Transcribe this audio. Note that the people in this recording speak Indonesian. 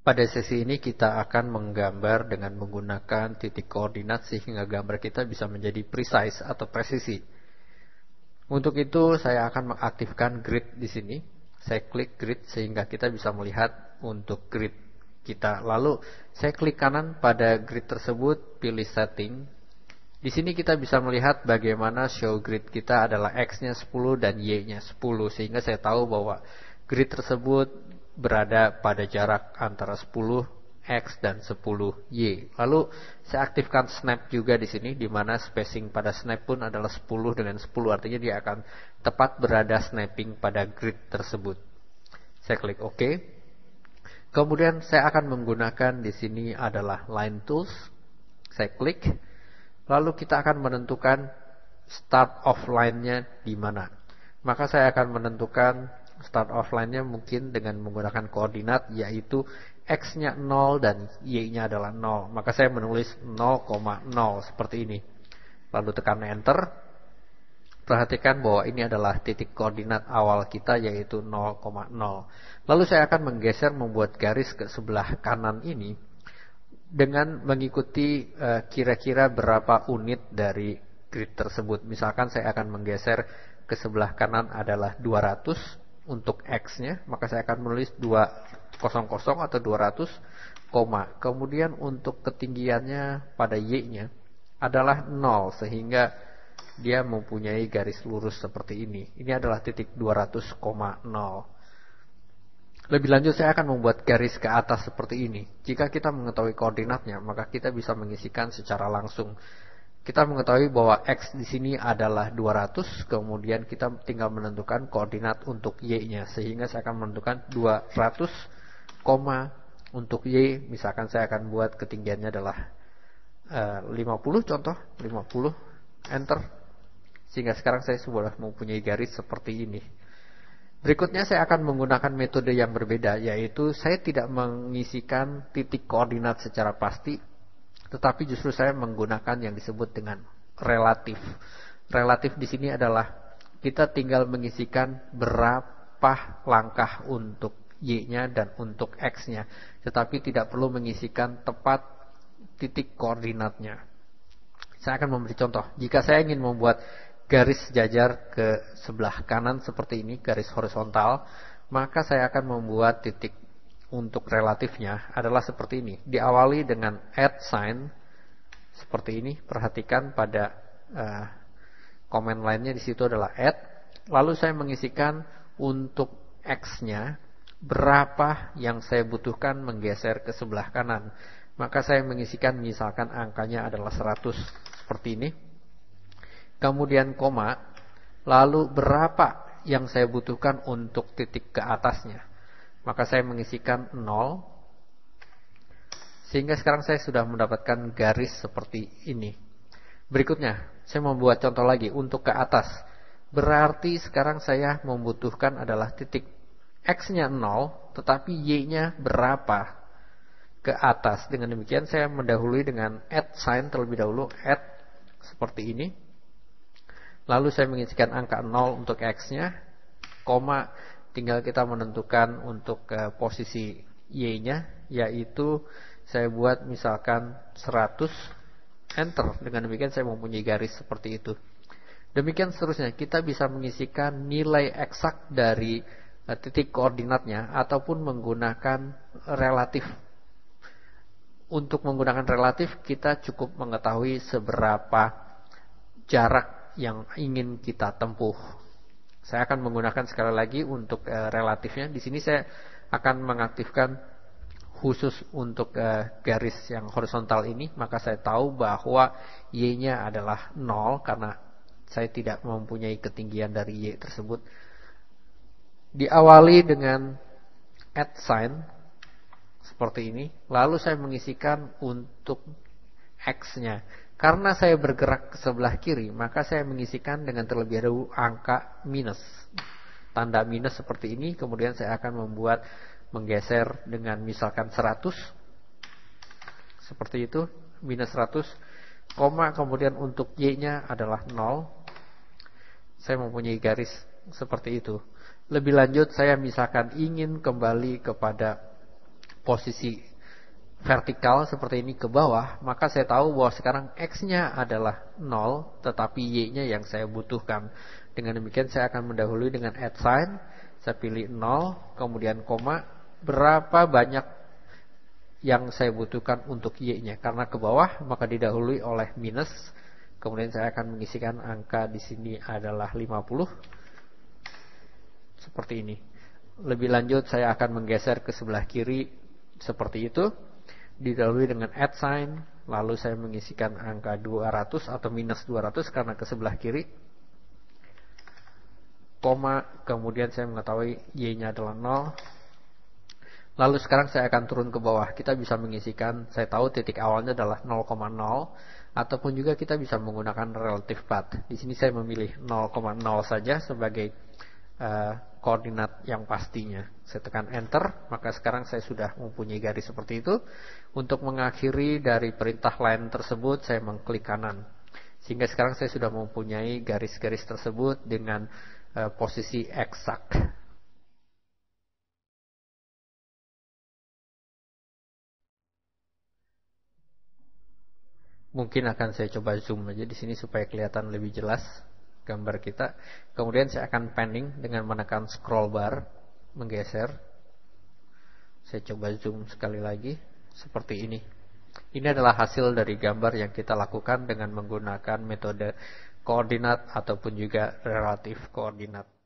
Pada sesi ini kita akan menggambar dengan menggunakan titik koordinat sehingga gambar kita bisa menjadi precise atau presisi. Untuk itu saya akan mengaktifkan grid di sini. Saya klik grid sehingga kita bisa melihat untuk grid kita. Lalu saya klik kanan pada grid tersebut, pilih setting. Di sini kita bisa melihat bagaimana show grid kita adalah X-nya 10 dan Y-nya 10. Sehingga saya tahu bahwa grid tersebut berada pada jarak antara 10 X dan 10 Y. Lalu saya aktifkan snap juga di sini, di mana spacing pada snap pun adalah 10 dengan 10, artinya dia akan tepat berada snapping pada grid tersebut. Saya klik OK. Kemudian saya akan menggunakan di sini adalah line tools. Saya klik. Lalu kita akan menentukan start of line-nya di mana. Maka saya akan menentukan start of line-nya mungkin dengan menggunakan koordinat, yaitu X-nya 0 dan Y-nya adalah 0. Maka saya menulis 0,0 seperti ini. Lalu tekan enter. Perhatikan bahwa ini adalah titik koordinat awal kita, yaitu 0,0. Lalu saya akan menggeser, membuat garis ke sebelah kanan ini dengan mengikuti kira-kira berapa unit dari grid tersebut. Misalkan saya akan menggeser ke sebelah kanan adalah 200 untuk X-nya, maka saya akan menulis 200 atau 200, kemudian untuk ketinggiannya pada Y-nya adalah 0, sehingga dia mempunyai garis lurus seperti ini. Ini adalah titik 200,0. Lebih lanjut saya akan membuat garis ke atas seperti ini. Jika kita mengetahui koordinatnya, maka kita bisa mengisikan secara langsung. Kita mengetahui bahwa X di sini adalah 200, kemudian kita tinggal menentukan koordinat untuk Y-nya. Sehingga saya akan menentukan 200, untuk Y, misalkan saya akan buat ketinggiannya adalah 50 contoh, 50, enter. Sehingga sekarang saya sudah mempunyai garis seperti ini. Berikutnya saya akan menggunakan metode yang berbeda, yaitu saya tidak mengisikan titik koordinat secara pasti, tetapi justru saya menggunakan yang disebut dengan relatif. Relatif di sini adalah kita tinggal mengisikan berapa langkah untuk Y-nya dan untuk X-nya, tetapi tidak perlu mengisikan tepat titik koordinatnya. Saya akan memberi contoh. Jika saya ingin membuat garis sejajar ke sebelah kanan seperti ini, garis horizontal, maka saya akan membuat titik untuk relatifnya adalah seperti ini. Diawali dengan add sign seperti ini. Perhatikan pada comment line-nya di situ adalah add. Lalu saya mengisikan untuk X-nya berapa yang saya butuhkan menggeser ke sebelah kanan. Maka saya mengisikan misalkan angkanya adalah 100 seperti ini. Kemudian koma, lalu berapa yang saya butuhkan untuk titik ke atasnya. Maka saya mengisikan 0. Sehingga sekarang saya sudah mendapatkan garis seperti ini. Berikutnya, saya membuat contoh lagi untuk ke atas. Berarti sekarang saya membutuhkan adalah titik X-nya 0, tetapi Y-nya berapa ke atas. Dengan demikian saya mendahului dengan add sign terlebih dahulu, add seperti ini. Lalu saya mengisikan angka 0 untuk X-nya, koma, tinggal kita menentukan untuk posisi Y-nya, yaitu saya buat misalkan 100, enter. Dengan demikian saya mempunyai garis seperti itu. Demikian seterusnya, kita bisa mengisikan nilai eksak dari titik koordinatnya ataupun menggunakan relatif. Untuk menggunakan relatif, kita cukup mengetahui seberapa jarak yang ingin kita tempuh. Saya akan menggunakan sekali lagi untuk relatifnya. Di sini saya akan mengaktifkan khusus untuk garis yang horizontal ini. Maka saya tahu bahwa Y-nya adalah 0 karena saya tidak mempunyai ketinggian dari Y tersebut. Diawali dengan add sign seperti ini. Lalu saya mengisikan untuk X-nya. Karena saya bergerak ke sebelah kiri, maka saya mengisikan dengan terlebih dahulu angka minus. Tanda minus seperti ini, kemudian saya akan menggeser dengan misalkan 100. Seperti itu, minus 100, koma, kemudian untuk Y-nya adalah 0. Saya mempunyai garis seperti itu. Lebih lanjut, saya misalkan ingin kembali kepada posisi vertikal seperti ini ke bawah, maka saya tahu bahwa sekarang X-nya adalah 0, tetapi Y-nya yang saya butuhkan. Dengan demikian saya akan mendahului dengan add sign, saya pilih 0, kemudian koma, berapa banyak yang saya butuhkan untuk Y-nya. Karena ke bawah, maka didahului oleh minus, kemudian saya akan mengisikan angka di sini adalah 50, seperti ini. Lebih lanjut saya akan menggeser ke sebelah kiri seperti itu, didahului dengan add sign, lalu saya mengisikan angka 200 atau minus 200 karena ke sebelah kiri, koma, kemudian saya mengetahui Y-nya adalah 0. Lalu sekarang saya akan turun ke bawah. Kita bisa mengisikan, saya tahu titik awalnya adalah 0,0, ataupun juga kita bisa menggunakan relative path. Di sini saya memilih 0,0 saja sebagai koordinat yang pastinya. Saya tekan enter, maka sekarang saya sudah mempunyai garis seperti itu. Untuk mengakhiri dari perintah line tersebut, saya mengklik kanan. Sehingga sekarang saya sudah mempunyai garis-garis tersebut dengan posisi eksak. Mungkin akan saya coba zoom aja di sini supaya kelihatan lebih jelas gambar kita. Kemudian saya akan panning dengan menekan scroll bar, menggeser. Saya coba zoom sekali lagi seperti ini. Ini adalah hasil dari gambar yang kita lakukan dengan menggunakan metode koordinat ataupun juga relatif koordinat.